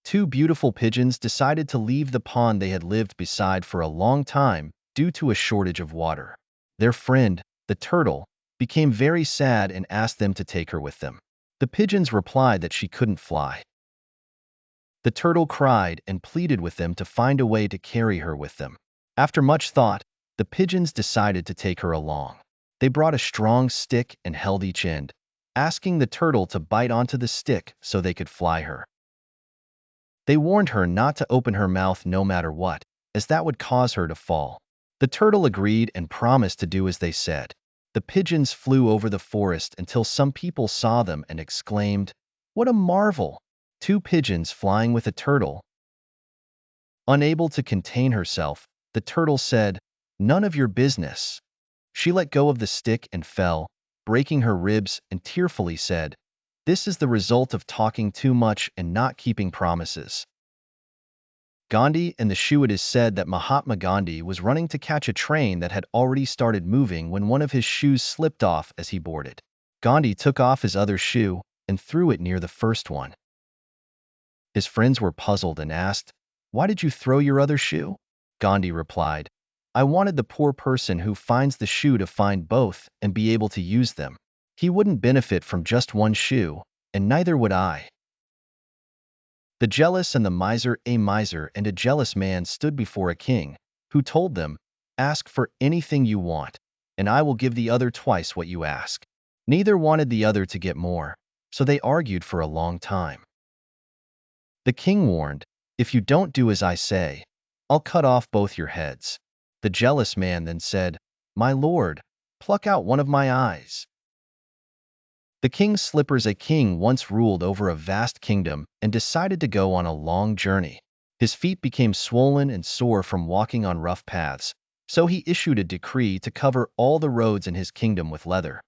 Two beautiful pigeons decided to leave the pond they had lived beside for a long time due to a shortage of water. Their friend, the turtle, became very sad and asked them to take her with them. The pigeons replied that she couldn't fly. The turtle cried and pleaded with them to find a way to carry her with them. After much thought, the pigeons decided to take her along. They brought a strong stick and held each end, asking the turtle to bite onto the stick so they could fly her. They warned her not to open her mouth no matter what, as that would cause her to fall. The turtle agreed and promised to do as they said. The pigeons flew over the forest until some people saw them and exclaimed, "What a marvel! Two pigeons flying with a turtle." Unable to contain herself, the turtle said, "None of your business." She let go of the stick and fell, breaking her ribs, and tearfully said, "This is the result of talking too much and not keeping promises." Gandhi and the shoe. It is said that Mahatma Gandhi was running to catch a train that had already started moving when one of his shoes slipped off as he boarded. Gandhi took off his other shoe and threw it near the first one. His friends were puzzled and asked, "Why did you throw your other shoe?" Gandhi replied, "I wanted the poor person who finds the shoe to find both and be able to use them. He wouldn't benefit from just one shoe, and neither would I." The jealous and the miser. A miser and a jealous man stood before a king, who told them, "Ask for anything you want, and I will give the other twice what you ask." Neither wanted the other to get more, so they argued for a long time. The king warned, "If you don't do as I say, I'll cut off both your heads." The jealous man then said, "My lord, pluck out one of my eyes." The king's slippers. A king once ruled over a vast kingdom and decided to go on a long journey. His feet became swollen and sore from walking on rough paths, so he issued a decree to cover all the roads in his kingdom with leather.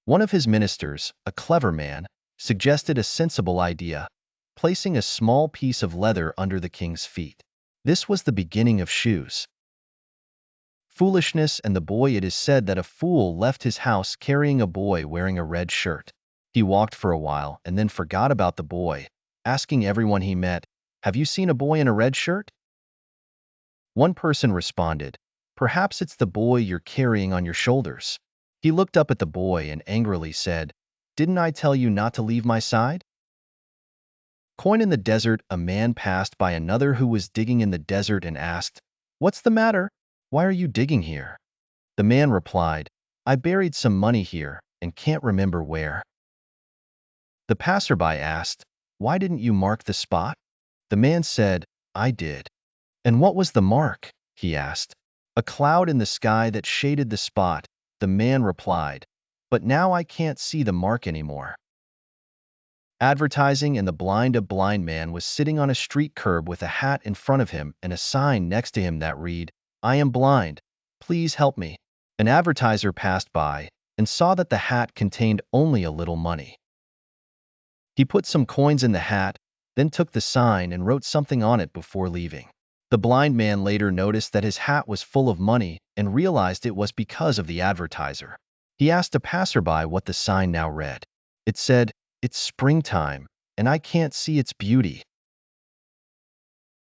One of his ministers, a clever man, suggested a sensible idea, placing a small piece of leather under the king's feet. This was the beginning of shoes. Foolishness and the boy. It is said that a fool left his house carrying a boy wearing a red shirt. He walked for a while and then forgot about the boy, asking everyone he met, "Have you seen a boy in a red shirt?" One person responded, "Perhaps it's the boy you're carrying on your shoulders." He looked up at the boy and angrily said, "Didn't I tell you not to leave my side?" Coin. In the desert, a man passed by another who was digging in the desert and asked, "What's the matter? Why are you digging here?" The man replied, "I buried some money here and can't remember where." The passerby asked, "Why didn't you mark the spot?" The man said, "I did." "And what was the mark?" he asked. "A cloud in the sky that shaded the spot," the man replied, "but now I can't see the mark anymore." Advertising. In the blind. A blind man was sitting on a street curb with a hat in front of him and a sign next to him that read, "I am blind. Please help me." An advertiser passed by and saw that the hat contained only a little money. He put some coins in the hat, then took the sign and wrote something on it before leaving. The blind man later noticed that his hat was full of money and realized it was because of the advertiser. He asked a passerby what the sign now read. It said, "It's springtime, and I can't see its beauty."